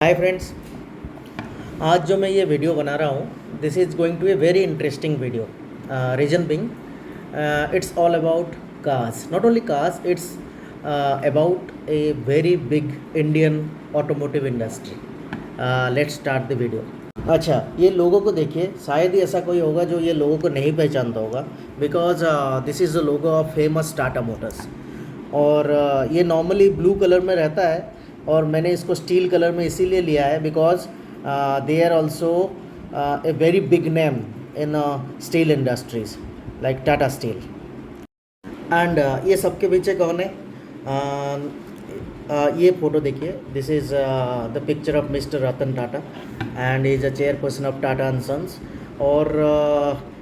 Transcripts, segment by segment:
Hi friends. आज जो मैं ये वीडियो बना रहा हूँ, this is going to a very interesting video. Reason being, it's all about cars, not only cars, it's about a very big Indian automotive industry. Let's start the video. अच्छा, ये लोगों को देखिए, शायद ही ऐसा कोई होगा जो ये लोगों को नहीं पहचानता होगा, because this is the logo of famous Tata Motors. और ये नॉर्मली ब्लू कलर में रहता है, और मैंने इसको स्टील कलर में इसीलिए लिया है because they are also a very big name in steel industries like Tata steel. And ये सबके पीछे कौन है? ये फ़ोटो देखिए, this is the picture of mister Ratan Tata and is a chairperson of Tata and sons. और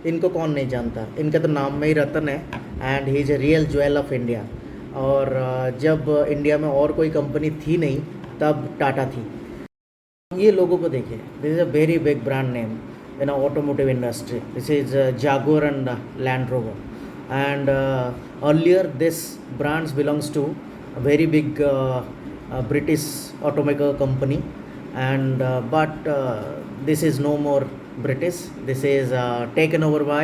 इनको कौन नहीं जानता, इनका तो नाम में ही रतन है, and he is a real jewel of India. और जब इंडिया में और कोई कंपनी थी नहीं, तब टाटा थी। ये लोगों को देखिए, this is a very big brand name in automotive industry. This is Jaguar and Land Rover, and earlier this brands belongs to a very big British automaker company, and but this is no more British. This is taken over by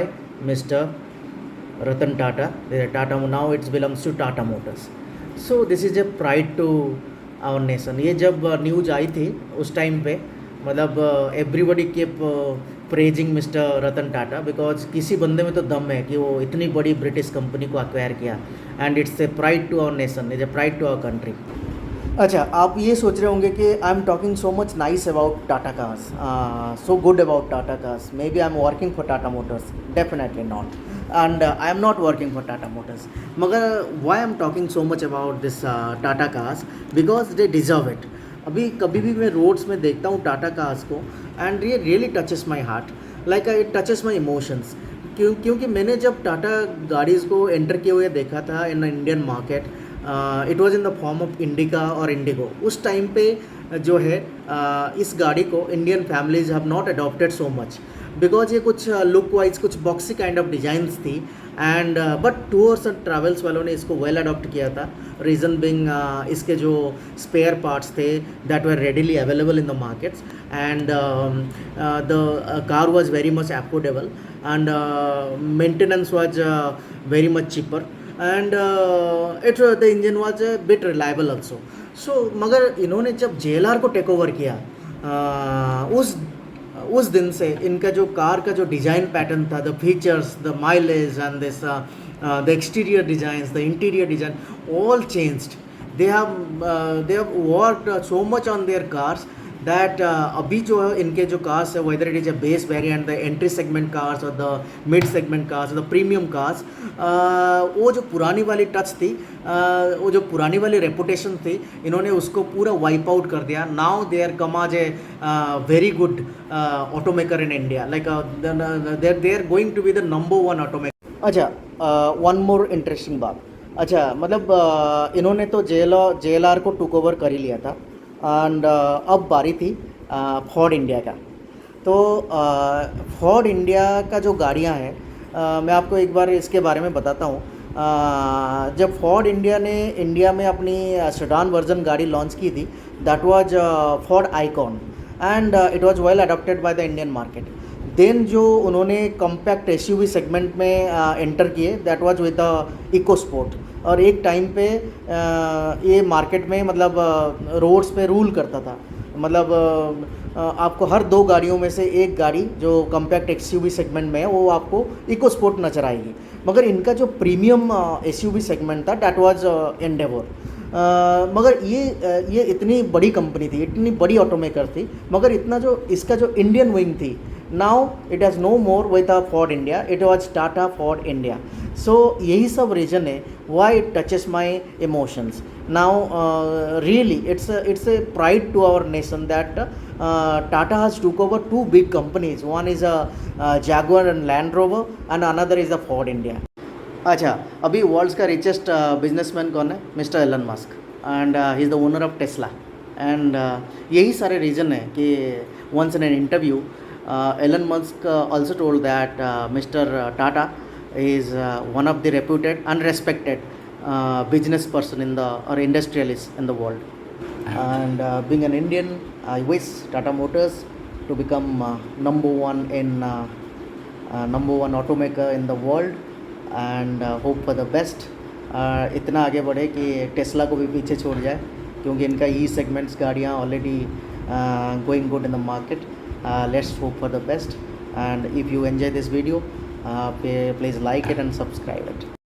Mr. Ratan Tata. Tata now it belongs to Tata Motors. So this is a pride to our nation. ये जब news आई थी उस time पे, मतलब everybody kept praising mister Ratan Tata, because किसी बंदे में तो दम है कि वो इतनी बड़ी ब्रिटिश कंपनी को अक्वायर किया, and it's a pride to our nation, is a pride to our country. अच्छा, आप ये सोच रहे होंगे कि I am talking so much nice about Tata cars, so good about Tata cars, maybe I am working for Tata motors. Definitely not, and I am not working for Tata Motors. मगर why I am talking so much about this Tata cars? Because they deserve it. अभी कभी भी मैं roads में देखता हूँ Tata cars को, and ये really touches my heart, like it touches my emotions. क्योंकि मैंने जब टाटा गाड़ीज़ को एंटर किए हुए देखा था in Indian market, it was in the form of indica और इंडिगो। उस टाइम पे जो है इस गाड़ी को Indian families have not adopted so much, because ये कुछ लुक वाइज कुछ बॉक्सी काइंड ऑफ डिजाइंस थी, and but tours and travels वालों ने इसको वेल अडॉप्ट किया था। रीज़न बिंग इसके जो स्पेयर पार्ट्स थे that were readily available in the markets, and the car was very much affordable, and maintenance was very much cheaper, and the engine was a bit reliable also. So मगर इन्होंने जब JLR को take over किया, उस दिन से इनका जो कार का जो डिज़ाइन पैटर्न था, the features, the mileage and this the exterior designs, the interior design, all changed. They have worked so much on their cars that अभी जो है इनके जो कार्स है, whether it is a base variant, the entry segment cars or the mid segment cars or the premium cars, वो जो पुरानी वाली टच थी, वो जो पुरानी वाली रेपुटेशन थी, इन्होंने उसको पूरा वाइप आउट कर दिया. Now they are come as a very good automaker in India, like they are going to be the number 1 automaker. अच्छा, वन मोर इंटरेस्टिंग बात. अच्छा, मतलब इन्होंने तो JLR को टुक ओवर कर ही लिया था, एंड अब बारी थी फोर्ड इंडिया का. तो फोर्ड इंडिया का जो गाड़ियां हैं, मैं आपको एक बार इसके बारे में बताता हूँ. जब फोर्ड इंडिया ने इंडिया में अपनी सेडान वर्जन गाड़ी लॉन्च की थी, that was Ford Icon, and it was well adopted by the Indian market. Then जो उन्होंने कॉम्पैक्ट SUV सेगमेंट में एंटर किए, that was with the EcoSport. और एक टाइम पे ये मार्केट में मतलब रोड्स पे रूल करता था. मतलब आपको हर 2 गाड़ियों में से एक गाड़ी जो कॉम्पैक्ट SUV सेगमेंट में है, वो आपको इको स्पोर्ट नजर आएगी. मगर इनका जो प्रीमियम SUV सेगमेंट था, दैट वाज एंडेवर. मगर ये इतनी बड़ी कंपनी थी, इतनी बड़ी ऑटोमेकर थी, मगर इतना जो इसका जो इंडियन विंग थी, now it has no more with Ford India, it was Tata Ford India. So यही सब रीज़न है why it touches my emotions. Now really it's a pride to our nation that Tata has took over 2 big companies. One is Jaguar and Land Rover, and another is the Ford India. अच्छा, अभी world's का richest businessman कौन है? Mister Elon Musk, and he is the owner of Tesla. And यही सारे reason है कि once in an interview Elon Musk also told that Mr. Tata is one of the reputed and respected business person in the or industrialist in the world. And being an Indian, I wish Tata Motors to become number one in number one automaker in the world, and hope for the best. इतना आगे बढ़े कि Tesla को भी पीछे छोड़ जाए, क्योंकि इनका ई सेगमेंट्स गाड़ियाँ already going good in the market. Let's hope for the best. And if you enjoy this video, please like it and subscribe it.